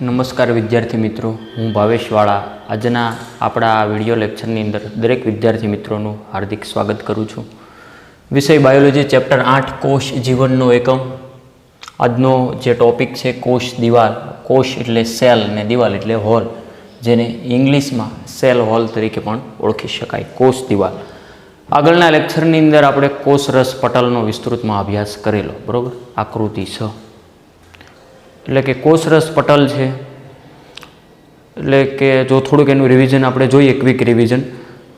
નમસ્કાર વિદ્યાર્થી મિત્રો, હું ભાવેશ વાળા આજના આપણા વિડિયો લેક્ચરની અંદર દરેક વિદ્યાર્થી મિત્રોનું હાર્દિક સ્વાગત કરું છું. વિષય બાયોલોજી ચેપ્ટર 8 કોષ જીવનનો એકમ. આજનો જે ટોપિક છે કોષ દિવાલ. કોષ એટલે સેલ ને દિવાલ એટલે હોલ, જેને ઇંગ્લિશમાં સેલ હોલ તરીકે પણ ઓળખી શકાય. કોષ દિવાલ. આગળના લેક્ચરની અંદર આપણે કોષરસ પટલનો વિસ્તૃતમાં અભ્યાસ કરેલો, બરાબર. આકૃતિ 6 એટલે કે કોષરસ પટલ છે. એટલે કે જો થોડુંક એનું રિવિઝન આપણે જોઈએ, ક્વિક રિવિઝન,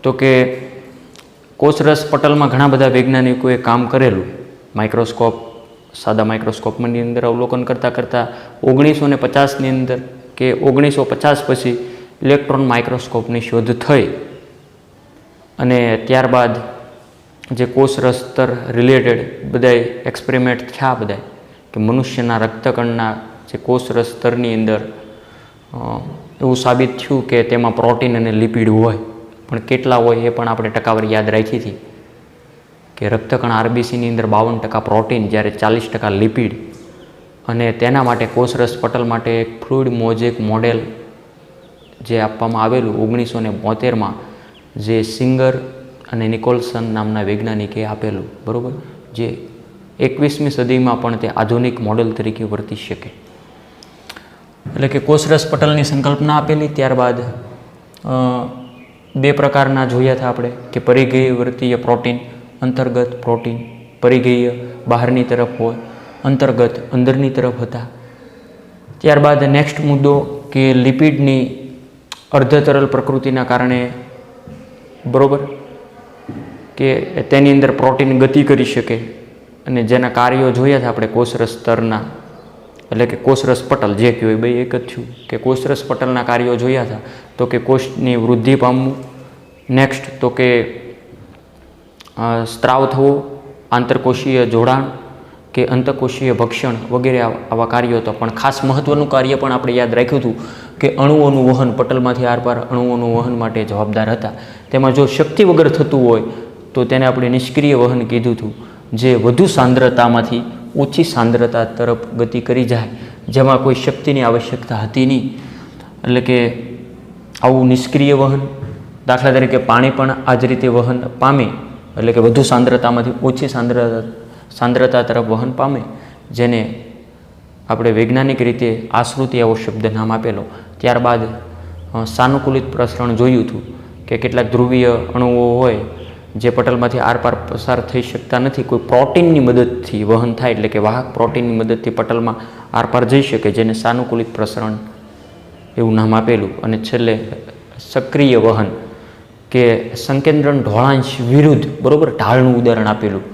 તો કે કોષરસ પટલમાં ઘણા બધા વૈજ્ઞાનિકોએ કામ કરેલું. માઇક્રોસ્કોપ, સાદા માઇક્રોસ્કોપની અંદર અવલોકન કરતાં 1950ની અંદર કે 1950 પછી ઇલેક્ટ્રોન માઇક્રોસ્કોપની શોધ થઈ. અને ત્યારબાદ જે કોષરસ્તર રિલેટેડ બધાય એક્સપેરિમેન્ટ થયા બધાય, કે મનુષ્યના રક્તકણના જે કોષરસ સ્તરની અંદર એવું સાબિત થયું કે તેમાં પ્રોટીન અને લિપિડ હોય, પણ કેટલા હોય એ પણ આપણે ટકાવારી યાદ રાખી હતી કે રક્તકણ આરબીસીની અંદર 52% પ્રોટીન, જ્યારે 40% લિપિડ. અને તેના માટે કોષરસ પટલ માટે એક ફ્લુઇડ મોઝેક મોડેલ જે આપવામાં આવેલું 1972માં, જે સિંગર અને નિકોલસન નામના વૈજ્ઞાનિકે આપેલું, બરાબર, જે 21મી સદીમાં પણ તે આધુનિક મોડેલ તરીકે વર્તી શકે. એટલે કે કોષરસ પટલની સંકલ્પના આપેલી. ત્યારબાદ બે પ્રકારના જોયા હતા આપણે, કે પરિઘીયવર્તીય પ્રોટીન, અંતર્ગત પ્રોટીન. પરિઘીય બહારની તરફ હોય, અંતર્ગત અંદરની તરફ હતા. ત્યારબાદ નેક્સ્ટ મુદ્દો કે લિપિડની અર્ધતરલ પ્રકૃતિના કારણે, બરાબર, કે તેની અંદર પ્રોટીન ગતિ કરી શકે, અને જેના કાર્યો જોયા હતા આપણે કોષરસ સ્તરના, એટલે કે કોષરસ પટલ જે કહેવાય બે એક જ થયું, કે કોષરસ પટલના કાર્યો જોયા હતા. તો કે કોષની વૃદ્ધિ પામવું, નેક્સ્ટ તો કે સ્ત્રાવ થવો, આંતરકોષીય જોડાણ કે અંતકોષીય ભક્ષણ વગેરે આવા કાર્યો હતા. પણ ખાસ મહત્ત્વનું કાર્ય પણ આપણે યાદ રાખ્યું હતું કે અણુઓનું વહન, પટલમાંથી આરપાર અણુઓનું વહન માટે જવાબદાર હતા. તેમાં જો શક્તિ વગર થતું હોય તો તેને આપણે નિષ્ક્રિય વહન કીધું હતું, જે વધુ સાંદ્રતામાંથી ઓછી સાંદ્રતા તરફ ગતિ કરી જાય, જેમાં કોઈ શક્તિની આવશ્યકતા હતી નહીં. એટલે કે આવું નિષ્ક્રિય વહન, દાખલા તરીકે પાણી પણ આ જ રીતે વહન પામે, એટલે કે વધુ સાંદ્રતામાંથી ઓછી સાંદ્રતા તરફ વહન પામે, જેને આપણે વૈજ્ઞાનિક રીતે આશ્રુતિ એવો શબ્દ નામ આપેલો. ત્યારબાદ સાનુકૂલિત પ્રસરણ જોયું હતું કે કેટલાક ધ્રુવીય અણુઓ હોય જે પટલમાંથી આરપાર પસાર થઈ શકતા નથી, કોઈ પ્રોટીનની મદદથી વહન થાય, એટલે કે વાહક પ્રોટીનની મદદથી પટલમાં આરપાર જઈ શકે, જેને સાનુકૂલિત પ્રસરણ એવું નામ આપેલું. અને છેલ્લે સક્રિય વહન, કે સંકેન્દ્રણ ઢોળાંશ વિરુદ્ધ, બરાબર, ઢાળનું ઉદાહરણ આપેલું,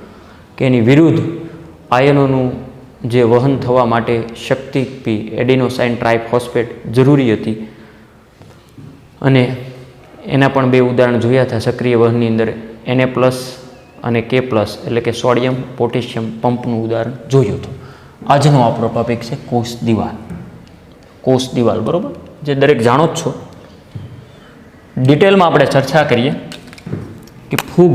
કે એની વિરુદ્ધ આયનોનું જે વહન થવા માટે શક્તિ પી, એડિનોસાઇન ટ્રાઇફોસ્ફેટ જરૂરી હતી. અને એના પણ બે ઉદાહરણ જોયા હતા સક્રિય વહનની અંદર, Na+ અને K+, એટલે કે સોડિયમ પોટેશિયમ પંપનું ઉદાહરણ જોયું હતું. આજનો આપણો ટોપિક છે કોષ દિવાલ. કોષ દિવાલ, બરાબર, જે દરેક જાણો જ છો. ડિટેલમાં આપણે ચર્ચા કરીએ કે ફૂગ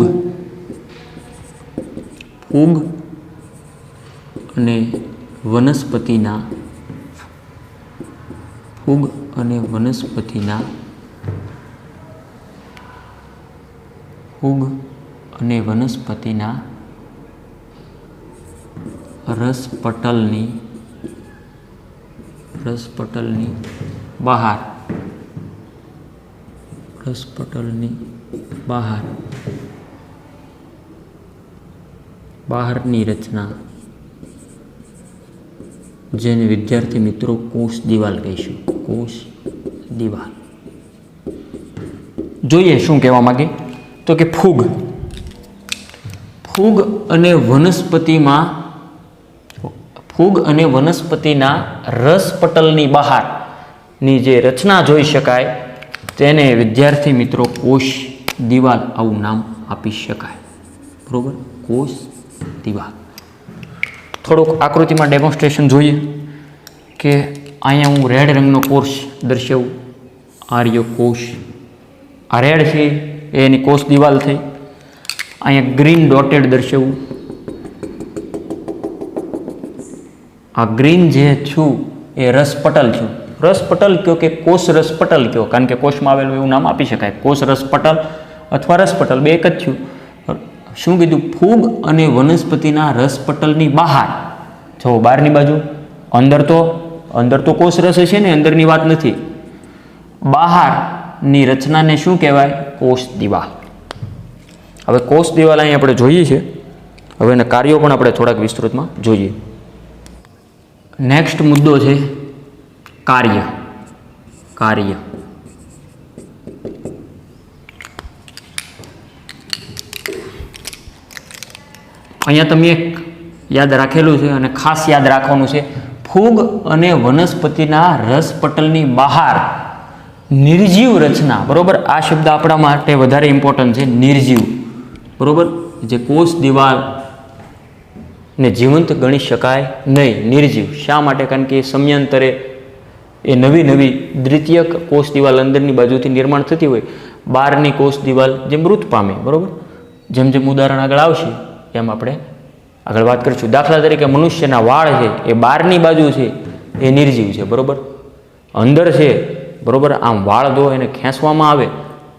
અને વનસ્પતિના રસપટલની બહારની રચના, જેને વિદ્યાર્થી મિત્રો કોષ દિવાલ કહીશું. કોષ દિવાલ જોઈએ શું કહેવા માંગે, તો કે ફૂગ અને વનસ્પતિના રસપટલની બહારની જે રચના જોઈ શકાય તેને વિદ્યાર્થી મિત્રો કોષ દિવાલ આવું નામ આપી શકાય, બરોબર. કોષ દિવાલ. થોડુંક આકૃતિમાં ડેમોન્સ્ટ્રેશન જોઈએ કે અહીંયા હું રેડ રંગનો કોષ દર્શાવું. આર્ય કોષ, આ રેડ છે એ એની કોષ દિવાલ થઈ. અહીંયા ગ્રીન ડોટેડ દર્શાવું, આ ગ્રીન જે છું એ રસપટલ છું, રસપટલ કયો કે કોષ રસપટલ કયો, કારણ કે કોષમાં આવેલું એવું નામ આપી શકાય, કોષ રસપટલ અથવા રસપટલ બે એક જ થયું. શું કીધું? ફૂગ અને વનસ્પતિના રસપટલની બહાર, જો બહારની બાજુ, અંદર તો કોષ રસ છે ને, અંદરની વાત નથી. બહારની રચનાને શું કહેવાય? કોષ દિવાલ. હવે કોષ દિવાલ અહીં આપણે જોઈએ છે. હવે એના કાર્યો પણ આપણે થોડાક વિસ્તૃતમાં જોઈએ. નેક્સ્ટ મુદ્દો છે કાર્ય. અહીંયા તમે એક યાદ રાખેલું છે અને ખાસ યાદ રાખવાનું છે, ફૂગ અને વનસ્પતિના રસપટલની બહાર નિર્જીવ રચના. બરોબર, આ શબ્દ આપણા માટે વધારે ઇમ્પોર્ટન્ટ છે, નિર્જીવ. બરોબર, જે કોષ દિવાલ ને જીવંત ગણી શકાય નહીં, નિર્જીવ. શા માટે? કારણ કે એ સમયાંતરે એ નવી દ્વિતીયક કોષ દિવાલ અંદરની બાજુથી નિર્માણ થતી હોય, બહારની કોષ દિવાલ જે મૃત પામે. બરોબર, જેમ જેમ ઉદાહરણ આગળ આવશે એમ આપણે આગળ વાત કરીશું. દાખલા તરીકે મનુષ્યના વાળ છે એ બહારની બાજુ છે એ નિર્જીવ છે. બરોબર, અંદર છે. બરોબર, આમ વાળ દો એને ખેંચવામાં આવે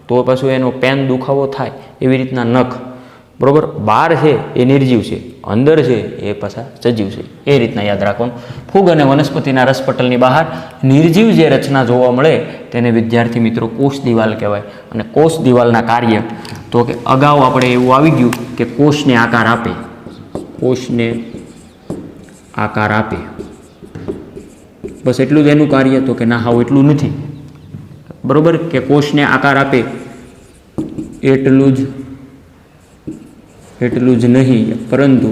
તો પાછું એનો પેન દુખાવો થાય. એવી રીતના નખ. બરોબર, બહાર છે એ નિર્જીવ છે, અંદર છે એ પાછા સજીવ છે. એ રીતના યાદ રાખવાનું. ફૂગ અને વનસ્પતિના રસપટલની બહાર નિર્જીવ જે રચના જોવા મળે તેને વિદ્યાર્થી મિત્રો કોષ દિવાલ કહેવાય. અને કોષ દિવાલના કાર્ય તો કે અગાઉ આપણે એવું આવી ગયું કે કોષને આકાર આપે. બસ એટલું જ એનું કાર્ય. તો કે ના, હાવ એટલું નથી. બરોબર, કે કોષને આકાર આપે એટલું જ નહીં, પરંતુ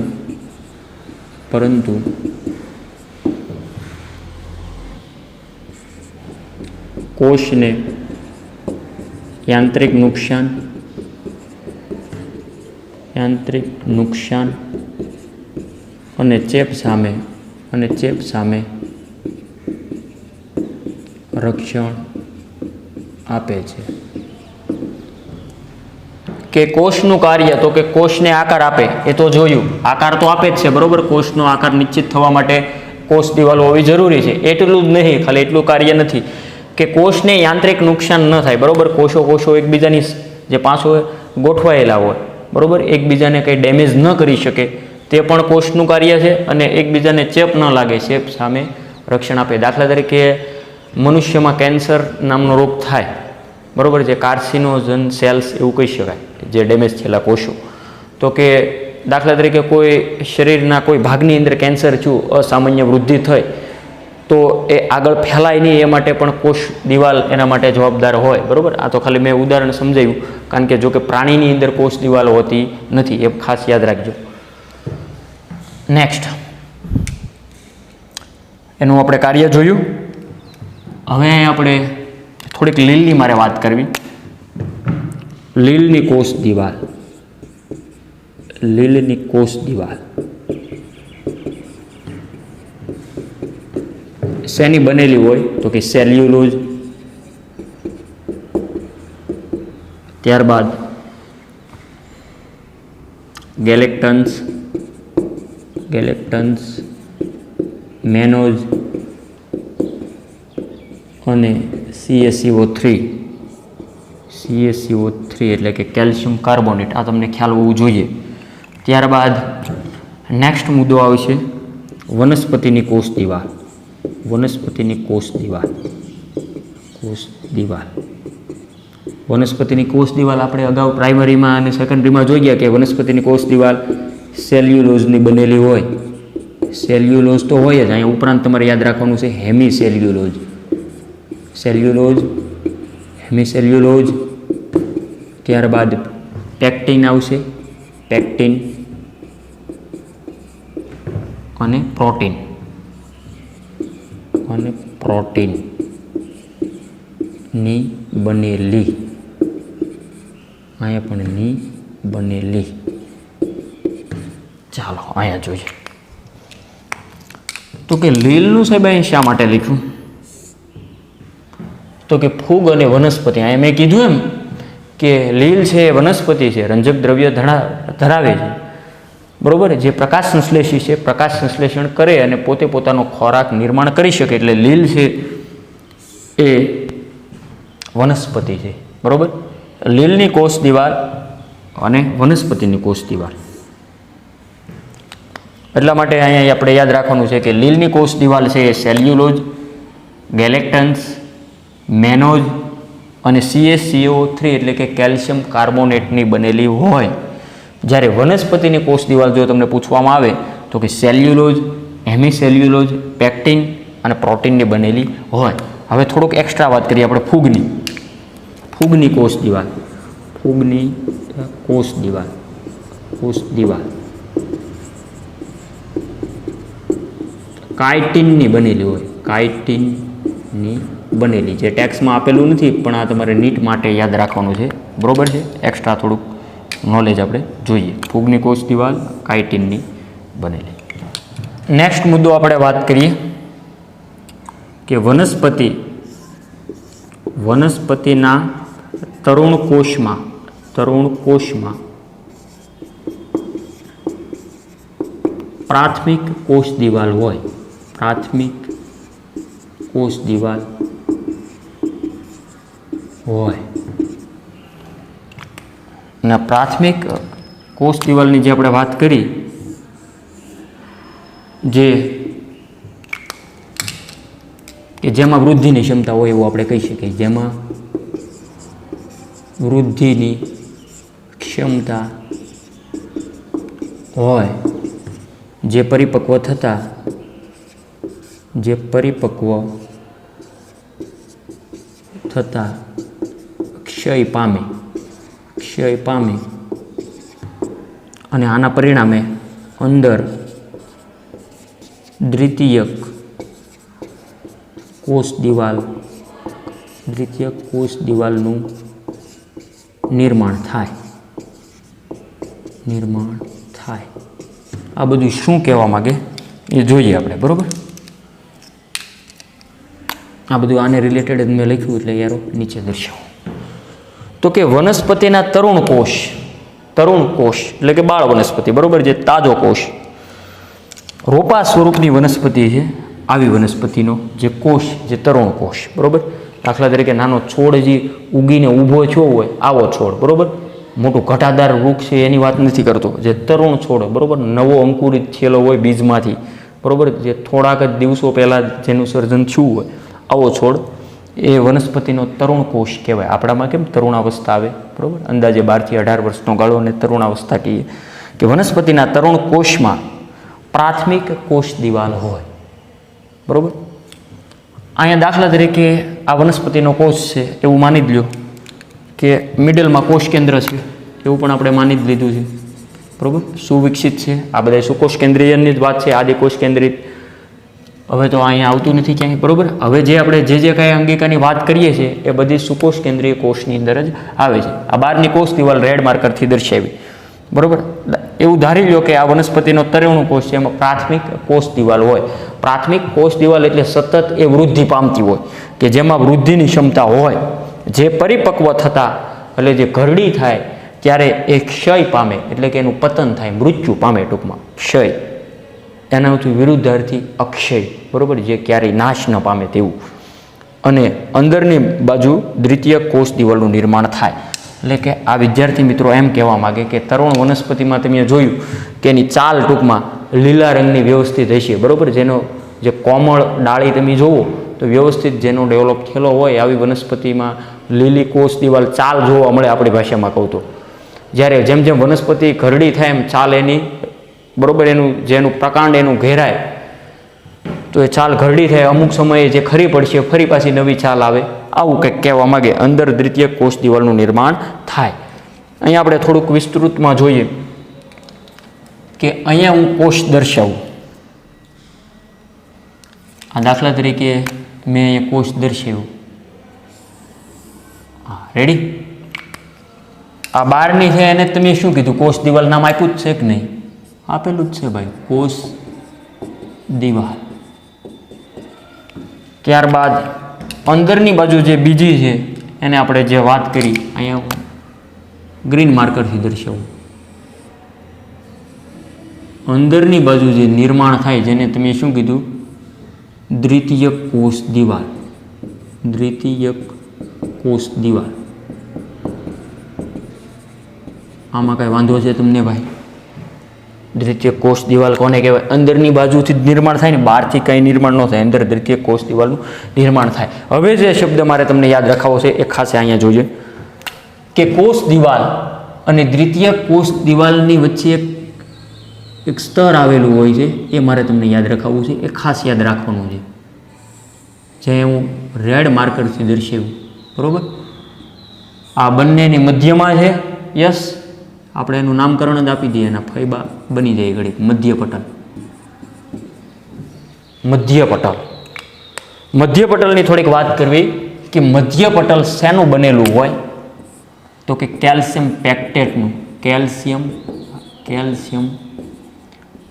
કોષને યાંત્રિક નુકસાન અને ચેપ સામે રક્ષણ આપે છે. કે કોષનું કાર્ય તો કે કોષને આકાર આપે, એ તો જોયું. આકાર તો આપે જ છે. બરોબર, કોષનો આકાર નિશ્ચિત થવા માટે કોષ દિવાલ હોવી જરૂરી છે. એટલું જ નહીં, ખાલી એટલું કાર્ય નથી કે કોષને યાંત્રિક નુકસાન ન થાય. બરોબર, કોષો એકબીજાની જે પાછો ગોઠવાયેલા હોય, બરોબર, એકબીજાને કંઈ ડેમેજ ન કરી શકે, તે પણ કોષનું કાર્ય છે. અને એકબીજાને ચેપ ન લાગે, ચેપ સામે રક્ષણ આપે. દાખલા તરીકે મનુષ્યમાં કેન્સર નામનો રોગ થાય. બરોબર, જે કાર્સિનોજન સેલ્સ એવું કહી શકાય, જે ડેમેજ થયેલા કોષો. તો કે દાખલા તરીકે કોઈ શરીરના કોઈ ભાગની અંદર કેન્સર થયું, અસામાન્ય વૃદ્ધિ થઈ, તો એ આગળ ફેલાય નહીં એ માટે પણ કોષ દિવાલ એના માટે જવાબદાર હોય. બરોબર, આ તો ખાલી મેં ઉદાહરણ સમજાવ્યું, કારણ કે જો કે પ્રાણીની અંદર કોષ દિવાલ હોતી નથી, એ ખાસ યાદ રાખજો. નેક્સ્ટ એનું આપણે કાર્ય જોયું. હવે આપણે થોડીક લીલની મારે વાત કરવી. લીલની કોષ દિવાલ શેની બનેલી હોય? તો કે સેલ્યુલોઝ, ત્યારબાદ ગેલેક્ટન્સ, મેનોઝ અને CaCO3 એટલે કે કેલ્શિયમ કાર્બોનેટ. આ તમને ખ્યાલ હોવું જોઈએ. ત્યારબાદ નેક્સ્ટ મુદ્દો આવશે વનસ્પતિની કોષ દિવાલ. વનસ્પતિની કોષ દિવાલ આપણે અગાઉ પ્રાઇમરીમાં અને સેકન્ડરીમાં જોઈ ગયા કે વનસ્પતિની કોષ દિવાલ સેલ્યુલોઝની બનેલી હોય. સેલ્યુલોઝ તો હોય જ. અહીંયા ઉપરાંત તમારે યાદ રાખવાનું છે હેમિસેલ્યુલોઝ. ત્યારબાદ પેક્ટિન આવશે, અને પ્રોટીનની બનેલી. અહીંયા પણ ની બનેલી. ચાલો અહીંયા જોઈએ. તો કે લીલનું સાહેબ અહીં શા માટે લખ્યું? તો કે ફૂગ અને વનસ્પતિ. અહીંયા મેં કીધું એમ કે લીલ છે એ વનસ્પતિ છે, રંજક દ્રવ્ય ધરાવે છે. બરોબર, જે પ્રકાશ સંશ્લેષી છે, પ્રકાશ સંશ્લેષણ કરે અને પોતે પોતાનો ખોરાક નિર્માણ કરી શકે. એટલે લીલ છે એ વનસ્પતિ છે, બરાબર. લીલની કોષ દિવાલ અને વનસ્પતિની કોષ દિવાલ. એટલા માટે અહીંયા આપણે યાદ રાખવાનું છે કે લીલની કોષ દિવાલ છે એ સેલ્યુલોઝ, ગેલેક્ટન્સ, મેનોઝ અને CaCO3 એટલે કે કેલ્શિયમ કાર્બોનેટની બનેલી હોય. જ્યારે વનસ્પતિની કોષ દિવાલ જો તમને પૂછવામાં આવે તો કે સેલ્યુલોઝ, હેમિસેલ્યુલોઝ, પેક્ટિન અને પ્રોટીનની બનેલી હોય. હવે થોડુંક એક્સ્ટ્રા વાત કરીએ આપણે ફૂગની કોષ દિવાલ. ફૂગની કોષ દિવાલ કાઇટિનની બનેલી હોય. કાઇટિનની બનેલી, જે ટેક્સમાં આપેલું નથી પણ આ તમારે નીટ માટે યાદ રાખવાનું છે, બરાબર છે. એક્સ્ટ્રા થોડુંક નોલેજ આપણે જોઈએ. ફૂગની કોષ દિવાલ કાઇટિનની બનેલી. નેક્સ્ટ મુદ્દો આપણે વાત કરીએ કે વનસ્પતિના તરુણ કોષમાં પ્રાથમિક કોષ દિવાલ હોય. પ્રાથમિક કોષ દિવાલ હોય અને પ્રાથમિક કોષ દિવાલની જે આપણે વાત કરી, કે જેમાં વૃદ્ધિની ક્ષમતા હોય એવું આપણે કહી શકીએ. જેમાં વૃદ્ધિની ક્ષમતા હોય, જે પરિપક્વ થતા ક્ષય પામે અને આના પરિણામે અંદર દ્વિતીયક કોષ દિવાલનું નિર્માણ થાય. આ બધું શું કહેવા માંગે એ જોઈએ આપણે, બરાબર. આ બધું આને રિલેટેડ જ મેં લખ્યું એટલે યારો નીચે દર્શાવો. તો કે વનસ્પતિના તરુણ કોષ એટલે કે બાળ વનસ્પતિ, બરાબર, જે તાજો કોષ, રોપા સ્વરૂપની વનસ્પતિ છે. આવી વનસ્પતિનો જે કોષ, જે તરુણ કોષ, બરાબર. દાખલા તરીકે નાનો છોડ જે ઉગીને ઊભો થયો હોય આવો છોડ, બરાબર. મોટું ઘટાદાર વૃક્ષ છે એની વાત નથી કરતો. જે તરુણ છોડ, બરાબર, નવો અંકુરિત થયેલો હોય બીજમાંથી, બરાબર, જે થોડાક જ દિવસો પહેલાં જેનું સર્જન થયું હોય આવો છોડ, એ વનસ્પતિનો તરુણ કોષ કહેવાય. આપણામાં કેમ તરુણાવસ્થા આવે, બરાબર, અંદાજે 12 થી 18 વર્ષનો ગાળો અને તરુણાવસ્થા કહીએ. કે વનસ્પતિના તરુણ કોષમાં પ્રાથમિક કોષ દિવાલ હોય, બરાબર. અહીંયા દાખલા તરીકે આ વનસ્પતિનો કોષ છે એવું માની જ લો કે મિડલમાં કોષ કેન્દ્ર છે એવું પણ આપણે માની જ લીધું છે, બરાબર. સુવિકસિત છે. આ બધા સુકોષ કેન્દ્રીયની જ વાત છે, આદિકોષ કેન્દ્રિત. હવે તો અહીંયા આવતું નથી ક્યાંય, બરાબર. હવે જે આપણે જે કાંઈ અંગિકાની વાત કરીએ છીએ એ બધી સુકોષ કેન્દ્રીય કોષની અંદર જ આવે છે. આ બહારની કોષ દિવાલ રેડ માર્કરથી દર્શાવી, બરાબર. એવું ધારી લો કે આ વનસ્પતિનો તરુણ કોષ છે, એમાં પ્રાથમિક કોષ દિવાલ હોય. પ્રાથમિક કોષ દિવાલ એટલે સતત એ વૃદ્ધિ પામતી હોય, કે જેમાં વૃદ્ધિની ક્ષમતા હોય. જે પરિપક્વ થતા એટલે જે ઘરડી થાય ત્યારે એ ક્ષય પામે, એટલે કે એનું પતન થાય, મૃત્યુ પામે, ટૂંકમાં ક્ષય. એનાથી વિરુદ્ધાર્થી અક્ષય, બરાબર, જે ક્યારેય નાશ ન પામે તેવું. અને અંદરની બાજુ દ્વિતીય કોષ દિવાલનું નિર્માણ થાય. એટલે કે આ વિદ્યાર્થી મિત્રો એમ કહેવા માગે કે તરુણ વનસ્પતિમાં તમે જોયું કે એની ચાલ ટૂંકમાં લીલા રંગની વ્યવસ્થિત હશે, બરાબર. જેનો જે કોમળ ડાળી તમે જોવો તો વ્યવસ્થિત જેનો ડેવલપ થયેલો હોય આવી વનસ્પતિમાં લીલી કોષ દિવાલ ચાલ જોવા મળે, આપણી ભાષામાં કહું તો. જ્યારે જેમ જેમ વનસ્પતિ ઘરડી થાય એમ ચાલ એની, બરાબર, જેનું પ્રકાંડ એનું ઘેરાય તો એ ચાલ ઘરડી થાય. અમુક સમયે જે ખરી પડશે ફરી પાછી નવી ચાલ આવે, આવું કંઈક કહેવા માગે. અંદર દ્વિતીય કોષ દિવાલનું નિર્માણ થાય. અહીંયા આપણે થોડુંક વિસ્તૃતમાં જોઈએ કે અહીંયા હું કોષ દર્શાવું. આ દાખલા તરીકે મેં અહીંયા કોષ દર્શાવ્યું. હા, રેડી. આ બારની છે એને તમે શું કીધું? કોષ દિવાલ નામ આપ્યું જ છે કે નહીં? આપેલું જ છે ભાઈ, કોષ દિવાલ. ત્યારબાદ અંદરની બાજુ જે બીજી છે એને આપણે જે વાત કરી અહીંયા ગ્રીન માર્કરથી દર્શાવું. અંદરની બાજુ જે નિર્માણ થાય જેને તમે શું કીધું? દ્વિતીય કોષ દિવાલ. દ્વિતીયક કોષ દિવાલ. આમાં કાંઈ વાંધો છે તમને ભાઈ? દ્વિતીયક કોષ દિવાલ કોને કહેવાય? અંદરની બાજુથી જ નિર્માણ થાય ને, બહારથી કંઈ નિર્માણ ન થાય, અંદર દ્વિતીયક કોષ દિવાલનું નિર્માણ થાય. હવે જે શબ્દ મારે તમને યાદ રાખવો છે એ ખાસ અહીંયા જોજે કે કોષ દિવાલ અને દ્વિતીયક કોષ દિવાલની વચ્ચે એક સ્તર આવેલું હોય છે. એ મારે તમને યાદ રખાવવું છે, એ ખાસ યાદ રાખવાનું છે, જે હું રેડ માર્કરથી દર્શાવ્યું. બરાબર? આ બંનેની મધ્યમાં છે. યસ, આપણે એનું નામકરણ જ આપી દઈએ, એના ફૈબા બની જાય ઘડી. મધ્યપટલ. મધ્યપટલ. મધ્યપટલની થોડીક વાત કરવી કે મધ્યપટલ શેનું બનેલું હોય? તો કે કેલ્શિયમ પેક્ટેટનું. કેલ્શિયમ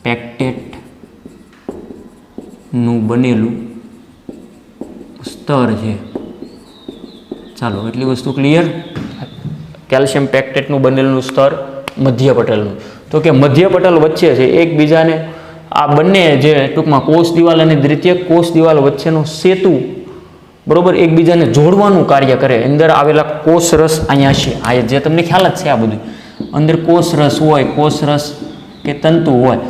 પેક્ટેટનું બનેલું સ્તર છે. ચાલો, એટલી વસ્તુ ક્લિયર. કેલ્શિયમ પેક્ટેટનું બનેલું સ્તર મધ્યપટલનું. તો કે મધ્યપટલ વચ્ચે છે એકબીજાને, આ બંને જે ટૂંકમાં કોષ દિવાલ અને દ્વિતીયક કોષ દિવાલ વચ્ચેનો સેતુ, બરોબર, એકબીજાને જોડવાનું કાર્ય કરે. અંદર આવેલા કોષ રસ અહીંયા છે. આ જે તમને ખ્યાલ જ છે આ બધું. અંદર કોષ રસ હોય, કોષ રસ કે તંતુ હોય.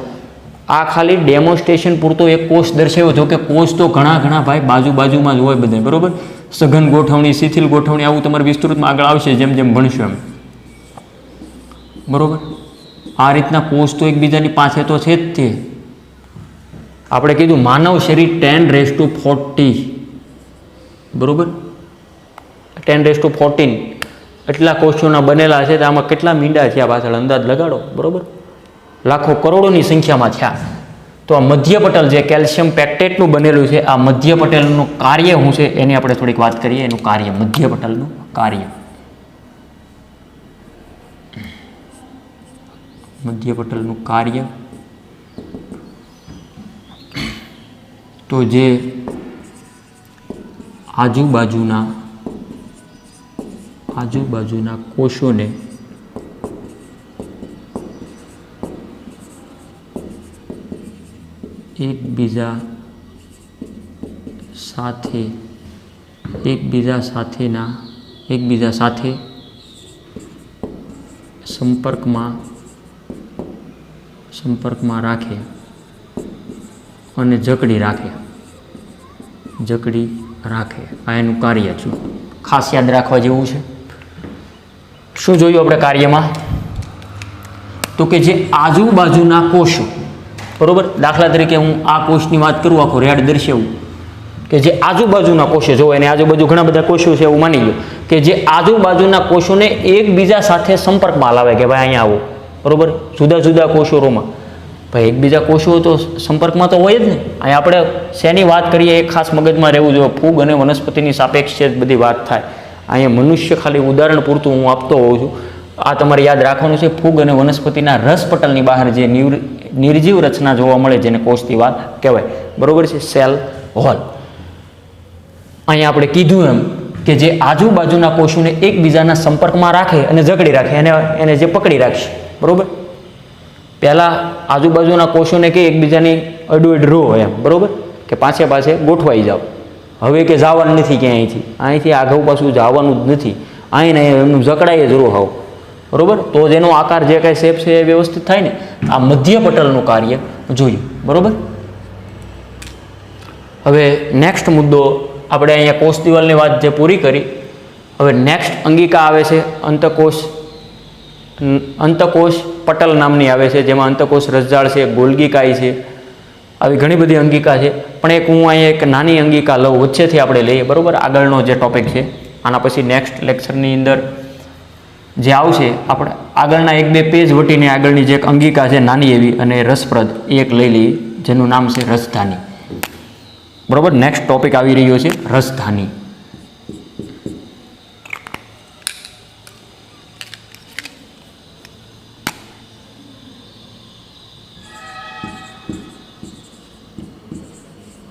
આ ખાલી ડેમોન્સ્ટ્રેશન પૂરતો એક કોષ દર્શાવ્યો. જો કે કોષ તો ઘણા ભાઈ બાજુમાં જ હોય બધે. બરોબર? સઘન ગોઠવણી, શિથિલ ગોઠવણી, આવું તમારે વિસ્તૃતમાં આગળ આવશે જેમ ભણશો એમ. બરોબર? આ રીતના કોષ તો એકબીજાની પાસે તો છે જ તે. આપણે કીધું માનવ શરીર 10⁻40, બરોબર, 10⁻14 એટલા કોષોના બનેલા છે. તો આમાં કેટલા મીંડા થયા પાછળ અંદાજ લગાડો. બરોબર? લાખો કરોડોની સંખ્યામાં થયા. તો આ મધ્યપટલ જે કેલ્શિયમ પેક્ટેટનું બનેલું છે, આ મધ્યપટલનું કાર્ય શું છે એની આપણે થોડીક વાત કરીએ. એનું કાર્ય, મધ્યપટલનું કાર્ય. મધ્યપટલનું કાર્ય તો જે આજુબાજુના કોષોને એકબીજા સાથે સંપર્કમાં રાખે અને જકડી રાખે. આ એનું કાર્ય છે. ખાસ યાદ રાખવા જેવું છે. શું જોયું આપણે કાર્યમાં? તો કે જે આજુબાજુના કોષો, બરોબર, દાખલા તરીકે હું આ કોષની વાત કરું, આખું રેડ દર્શાવું કે જે આજુબાજુના કોષો, જો એને આજુબાજુ ઘણા બધા કોષો છે એવું માની લો કે જે આજુબાજુના કોષોને એકબીજા સાથે સંપર્કમાં લાવે કે ભાઈ અહીંયા આવો. બરોબર? જુદા જુદા કોષોમાં ભાઈ એકબીજા કોષો તો સંપર્કમાં તો હોય જ ને. અહીંયા આપણે શેની વાત કરીએ એ ખાસ મગજમાં રહેવું જોઈએ. ફૂગ અને વનસ્પતિની સાપેક્ષે જ બધી વાત થાય. અહીંયા મનુષ્ય ખાલી ઉદાહરણ પૂરતું હું આપતો હોઉં છું. આ તમારે યાદ રાખવાનું છે. ફૂગ અને વનસ્પતિના રસપટલની બહાર જે નિર્જીવ રચના જોવા મળે જેને કોષ દિવાલ કહેવાય. બરોબર છે? Cell wall. અહીંયા આપણે કીધું એમ કે જે આજુબાજુના કોષોને એકબીજાના સંપર્કમાં રાખે અને જકડી રાખે, એને જે પકડી રાખશે. બરોબર? પહેલાં આજુબાજુના કોષોને કે એકબીજાની અડોઅડ રહો એમ. બરોબર? કે પાછે ગોઠવાઈ જાઓ. હવે કે જવાનું નથી કે અહીંથી આગળ પાછું જવાનું જ નથી. અહીં એમનું જકડાઈ જ રહો હાવ. બરોબર? તો જેનો આકાર જે કાંઈ શેપ છે એ વ્યવસ્થિત થાય ને. આ મધ્યપટલનું કાર્ય જોયું. બરોબર? હવે નેક્સ્ટ મુદ્દો, આપણે અહીંયા કોષ દિવાલની વાત જે પૂરી કરી. હવે નેક્સ્ટ અંગિકા આવે છે અંતકોષ પટલ નામની આવે છે, જેમાં અંતકોષ રસજાળ છે, ગોલ્ગી કાય છે, આવી ઘણી બધી અંગિકા છે. પણ હું અહીંયા એક નાની અંગિકા લઉં, વચ્ચેથી આપણે લઈએ. બરોબર? આગળનો જે ટોપિક છે આના પછી નેક્સ્ટ લેક્ચરની અંદર જે આવશે, આપણે આગળના 1-2 પેજ વટીને આગળની જે એક અંગિકા છે નાની એવી અને રસપ્રદ, એ એક લઈ લઈએ જેનું નામ છે રસધાની. બરોબર? નેક્સ્ટ ટોપિક આવી રહ્યો છે રસધાની.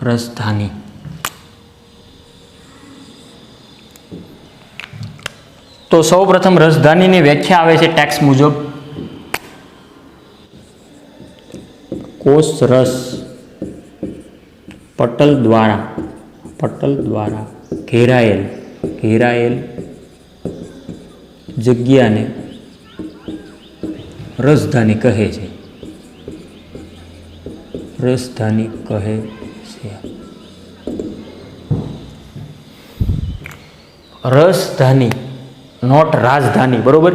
રસધાની. તો સૌ પ્રથમ રસધાનીની વ્યાખ્યા આવે છે ટેક્સ્ટ મુજબ. કોષ રસ પટલ દ્વારા ઘેરાયેલ જગ્યાને રસધાની કહે છે. રસધાની કહે છે. રસધાની, નોટ રાજધાની. બરોબર,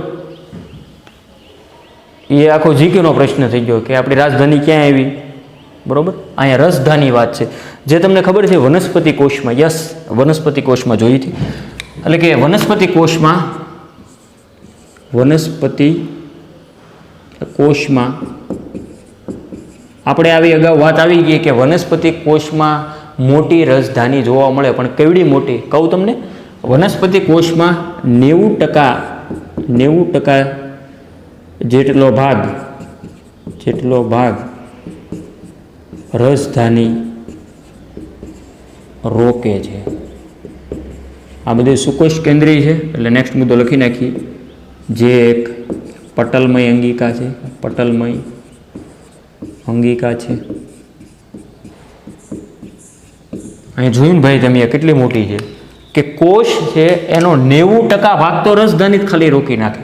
એ આખો જીકેનો પ્રશ્ન થઈ ગયો કે આપણી રાજધાની ક્યાં આવી. બરોબર, અહીંયા રસધાની વાત છે જે તમને ખબર છે વનસ્પતિ કોષમાં. યસ, વનસ્પતિ કોષમાં જોઈ હતી. એટલે કે વનસ્પતિ કોષમાં આપણે આવી અગાઉ વાત આવી ગઈ કે વનસ્પતિ કોષમાં મોટી રસધાની જોવા મળે. પણ કેવડી મોટી કહું તમને. વનસ્પતિ કોષમાં 90% જેટલો ભાગ રસધાની રોકે છે. આ બધું સુકોષ કેન્દ્રીય છે. એટલે નેક્સ્ટ મુદ્દો લખી નાખીએ. જે એક પટલમય અંગિકા છે. અહીં જોયું ને ભાઈ તમે કેટલી મોટી છે કે કોષ છે એનો 90% ભાગ તો રસધાની જ ખાલી રોકી નાખે.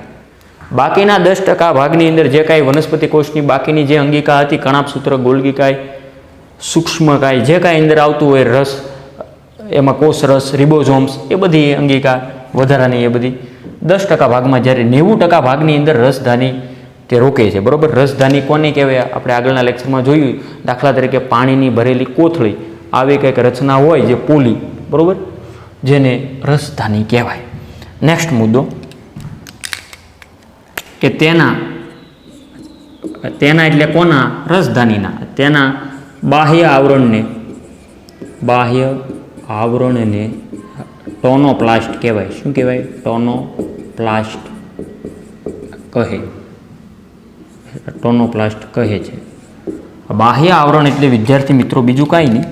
બાકીના 10% ભાગની અંદર જે કાંઈ વનસ્પતિ કોષની બાકીની જે અંગિકા હતી, કણાભસૂત્ર, ગોલ્ગીકાય, સૂક્ષ્મકાય, જે કાંઈ અંદર આવતું હોય રસ, એમાં કોષ રસ, રિબોઝોમ્સ, એ બધી અંગિકા વધારાની એ બધી 10% ભાગમાં, જ્યારે 90% ભાગની અંદર રસધાની તે રોકે છે. બરોબર, રસધાની કોને કહેવાય આપણે આગળના લેક્ચરમાં જોયું. દાખલા તરીકે પાણીની ભરેલી કોથળી, આવી કંઈક રચના હોય જે પોલી, બરોબર, જેને રસધાની કહેવાય. નેક્સ્ટ મુદ્દો કે તેના એટલે કોના? રસધાનીના. તેના બાહ્ય આવરણને ટોનોપ્લાસ્ટ કહેવાય. શું કહેવાય? ટોનોપ્લાસ્ટ કહે છે. બાહ્ય આવરણ એટલે વિદ્યાર્થી મિત્રો બીજું કાંઈ નહીં,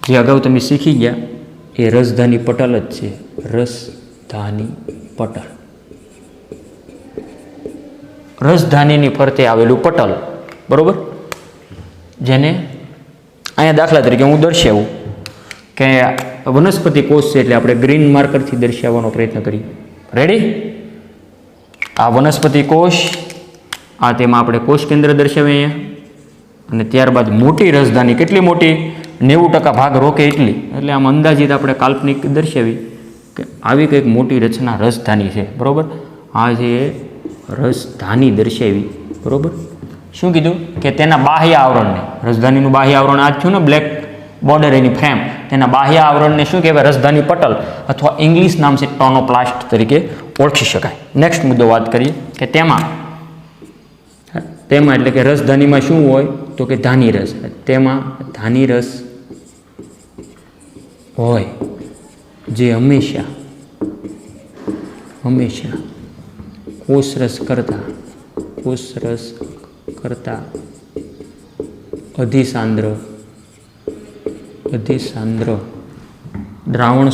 જે અગાઉ તમે શીખી ગયા એ રસધાની પટલ જ છે. રસધાની પટલ, રસધાનીની ફરતે આવેલું પટલ. બરોબર, જેને અહીંયા દાખલા તરીકે હું દર્શાવું કે વનસ્પતિ કોષ છે એટલે આપણે ગ્રીન માર્કરથી દર્શાવવાનો પ્રયત્ન કરીએ. રેડી? આ વનસ્પતિ કોષ, આ તેમાં આપણે કોષ કેન્દ્ર દર્શાવીએ અહીંયા, અને ત્યારબાદ મોટી રસધાની. કેટલી મોટી? 90% ભાગ રોકે એટલી. એટલે આમ અંદાજિત આપણે કાલ્પનિક દર્શાવી કે આવી કંઈક મોટી રચના રસધાની છે. બરોબર, આ જે રસધાની દર્શાવી. બરોબર, શું કીધું કે તેના બાહ્ય આવરણને, રસધાનીનું બાહ્ય આવરણ આ જ થયું ને, બ્લેક બોર્ડર એની ફ્રેમ, તેના બાહ્ય આવરણને શું કહેવાય? રસધાની પટલ, અથવા ઇંગ્લિશ નામ છે ટોનોપ્લાસ્ટ તરીકે ઓળખી શકાય. નેક્સ્ટ મુદ્દો વાત કરીએ કે તેમાં એટલે કે રસધાનીમાં શું હોય તો કે ધાની રસ. તેમાં ધાની રસ હોય જે હંમેશા કોષરસ કરતા અધિસાંદ્ર દ્રાવણ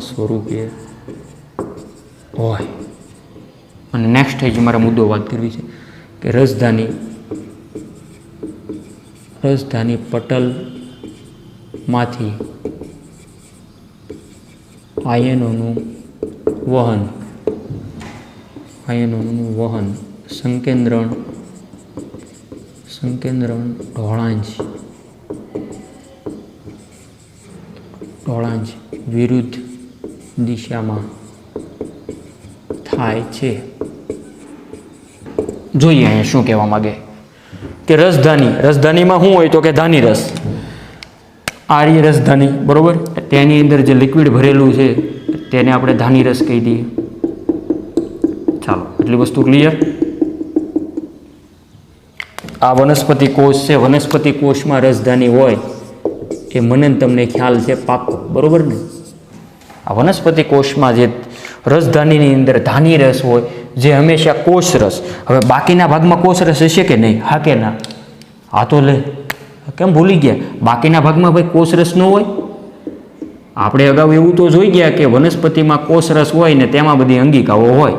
સ્વરૂપે હોય. અને નેક્સ્ટ હજી મારે મુદ્દો વાત કરવી છે કે રસધાની પટલમાંથી આયનોનું વહન સંકેન્દ્રણ ઢોળાંજ વિરુદ્ધ દિશામાં થાય છે. જોઈએ અહીંયા શું કહેવા માંગે કે રસધાનીમાં શું હોય તો કે ધાની રસ. આર્ય રસધાની. બરોબર, તેની અંદર જે લિક્વિડ ભરેલું છે તેને આપણે ધાની રસ કહી દઈએ. ચાલો, એટલી વસ્તુ ક્લિયર. આ વનસ્પતિ કોષ છે, વનસ્પતિ કોષમાં રસધાની હોય એ મને તમને ખ્યાલ છે પાક્કો. બરોબર ને? આ વનસ્પતિ કોષમાં જે રસધાનીની અંદર ધાની રસ હોય જે હંમેશા કોષ રસ. હવે બાકીના ભાગમાં કોષ રસ હશે કે નહીં? હા કે ના? હા તો લે, કેમ ભૂલી ગયા? બાકીના ભાગમાં ભાઈ કોષ રસ ન હોય? આપણે અગાઉ એવું તો જોઈ ગયા કે વનસ્પતિમાં કોષ રસ હોય ને તેમાં બધી અંગિકાઓ હોય.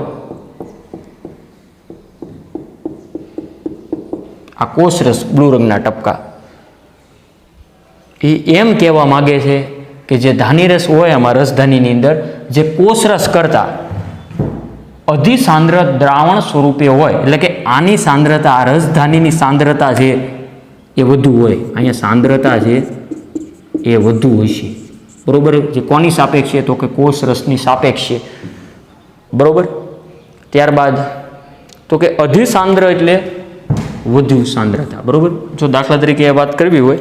આ કોષ રસ બ્લુ રંગના ટપકા. એ એમ કહેવા માગે છે કે જે ધાનીરસ હોય આમાં રસધાનીની અંદર જે કોષરસ કરતા અધિસાંદ્ર દ્રાવણ સ્વરૂપે હોય, એટલે કે આની સાંદ્રતા, આ રસધાનીની સાંદ્રતા છે એ વધુ હોય. અહીંયા સાંદ્રતા છે એ વધુ હોય છે, બરોબર. જે કોની સાપેક્ષે? તો કે કોષરસની સાપેક્ષે, બરોબર. ત્યારબાદ તો કે અધિસાંદ્ર એટલે વધુ સાંદ્રતા, બરોબર. જો દાખલા તરીકે એ વાત કરવી હોય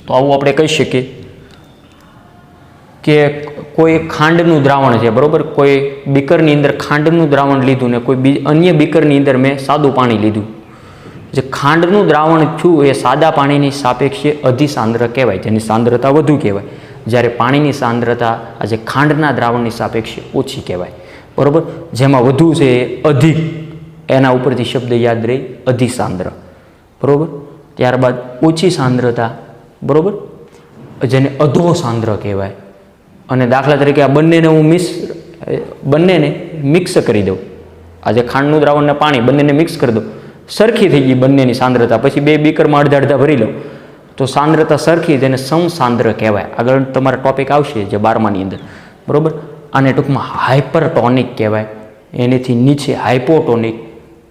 તો આવું આપણે કહી શકીએ કે કોઈ ખાંડનું દ્રાવણ છે, બરોબર. કોઈ બીકરની અંદર ખાંડનું દ્રાવણ લીધું ને કોઈ અન્ય બીકરની અંદર મેં સાદું પાણી લીધું. જે ખાંડનું દ્રાવણ થયું એ સાદા પાણીની સાપેક્ષે અધિસાંદ્ર કહેવાય, જેની સાંદ્રતા વધુ કહેવાય. જ્યારે પાણીની સાંદ્રતા આજે ખાંડના દ્રાવણની સાપેક્ષે ઓછી કહેવાય, બરોબર. જેમાં વધુ છે એ અધિક, એના ઉપરથી શબ્દ યાદ રહી, અધિસાંદ્ર, બરોબર. ત્યારબાદ ઓછી સાંદ્રતા, બરોબર, જેને અધોસાંદ્ર કહેવાય. અને દાખલા તરીકે આ બંનેને મિક્સ કરી દઉં, આજે ખાંડનું દ્રાવણ ને પાણી બંનેને મિક્સ કરી દઉં, સરખી થઈ ગઈ બંનેની સાંદ્રતા. પછી બે બીકરમાં અડધા અડધા ભરી લઉં તો સાંદ્રતા સરખી, જેને સમસાંદ્ર કહેવાય. આગળ તમારા ટોપિક આવશે જે 12માની અંદર, બરોબર. આને ટૂંકમાં હાઇપરટોનિક કહેવાય, એનેથી નીચે હાઇપોટોનિક,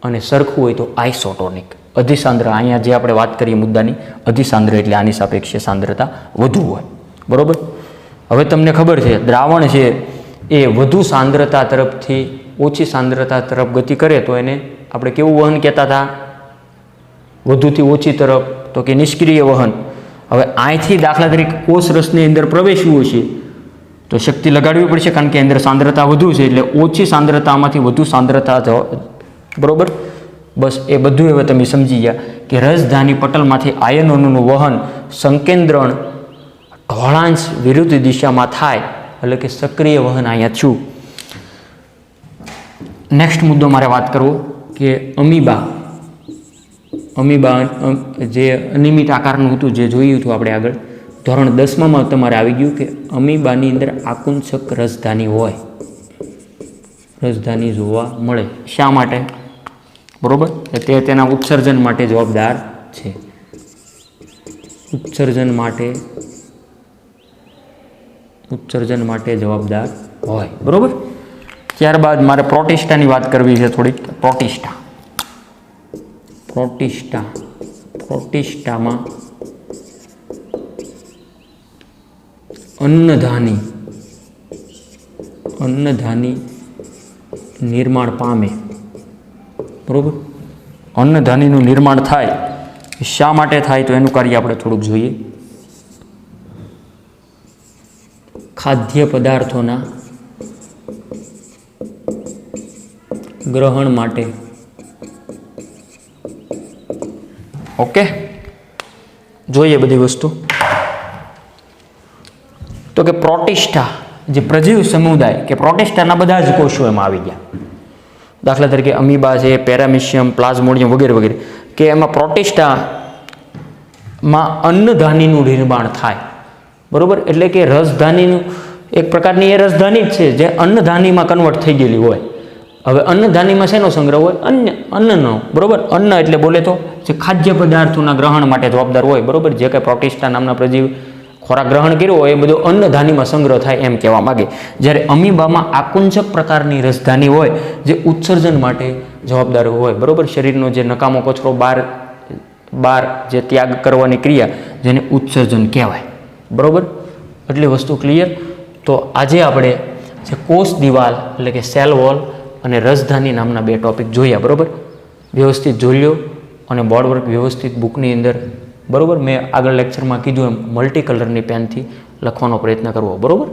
અને સરખું હોય તો આઇસોટોનિક. અધિસાંદ્ર, અહીંયા જે આપણે વાત કરીએ મુદ્દાની, અધિસાંદ્ર એટલે આની સાપેક્ષે સાંદ્રતા વધુ હોય, બરોબર. હવે તમને ખબર છે દ્રાવણ છે એ વધુ સાંદ્રતા તરફથી ઓછી સાંદ્રતા તરફ ગતિ કરે તો એને આપણે કેવું વહન કહેતા હતા? વધુથી ઓછી તરફ, તો કે નિષ્ક્રિય વહન. હવે અહીંથી દાખલા તરીકે કોષરસની અંદર પ્રવેશવું છે તો શક્તિ લગાડવી પડશે, કારણ કે અંદર સાંદ્રતા વધુ છે, એટલે ઓછી સાંદ્રતામાંથી વધુ સાંદ્રતા, બરોબર. બસ એ બધું હવે તમે સમજી ગયા કે રસધાની પટલમાંથી આયનોનું વહન સંકેન્દ્રણ ઢોળાંશ વિરુદ્ધ દિશામાં થાય, એટલે કે સક્રિય વહન અહીંયા છું. નેક્સ્ટ મુદ્દો મારે વાત કરવો કે અમીબા જે અનિયમિત આકારનું હતું, જે જોયું હતું આપણે આગળ ધોરણ 10માં તમારે આવી ગયું કે અમીબાની અંદર આકુંચક રસધાની હોય, રસધાની જોવા મળે. શા માટે? બરોબર, તે તેના ઉત્સર્જન માટે જવાબદાર છે. ઉત્સર્જન માટે જવાબદાર હોય, બરોબર. ત્યારબાદ મારે પ્રોટિસ્ટાની વાત કરવી છે થોડીક. પ્રોટિસ્ટામાં અન્નધાની નિર્માણ પામે, બરોબર. અન્નધાનીનું નિર્માણ થાય, શા માટે થાય? તો એનું કાર્ય આપણે થોડુંક જોઈએ. ખાદ્ય પદાર્થોના ગ્રહણ માટે. ઓકે, જોઈએ બધી વસ્તુ. તો કે પ્રોટિસ્ટા, જે પ્રજીવ સમુદાય કે પ્રોટિસ્ટાના બધા જ કોષો એમાં આવી ગયા. દાખલા તરીકે અમીબા છે, પેરામિશિયમ, પ્લાઝ્મોડિયમ વગેરે વગેરે, કે એમાં પ્રોટિસ્ટામાં અન્નધાનીનું નિર્માણ થાય, બરોબર. એટલે કે રસધાનીનું એક પ્રકારની એ રસધાની જ છે જે અન્નધાનીમાં કન્વર્ટ થઈ ગયેલી હોય. હવે અન્નધાનીમાં શેનો સંગ્રહ હોય? અન્નનો, બરોબર. અન્ન એટલે બોલે તો જે ખાદ્ય પદાર્થોના ગ્રહણ માટે જવાબદાર હોય, બરોબર. જે કંઈ પ્રોટિસ્ટા નામના પ્રજીવ ખોરાક ગ્રહણ કર્યો હોય એ બધું અન્નધાનીમાં સંગ્રહ થાય એમ કહેવા માગે. જ્યારે અમીબામાં આકુંચક પ્રકારની રસધાની હોય જે ઉત્સર્જન માટે જવાબદાર હોય, બરોબર. શરીરનો જે નકામો કચરો બહાર જે ત્યાગ કરવાની ક્રિયા, જેને ઉત્સર્જન કહેવાય, બરોબર. એટલી વસ્તુ ક્લિયર. તો આજે આપણે જે કોષ દિવાલ એટલે કે સેલ વોલ અને રસધાની નામના બે ટોપિક જોયા, બરોબર. વ્યવસ્થિત જોઈ લો અને બોર્ડ વર્ક વ્યવસ્થિત બુકની અંદર, બરોબર. મેં આગળ લેક્ચરમાં કીધું એમ મલ્ટી કલરની પેનથી લખવાનો પ્રયત્ન કરવો, બરોબર.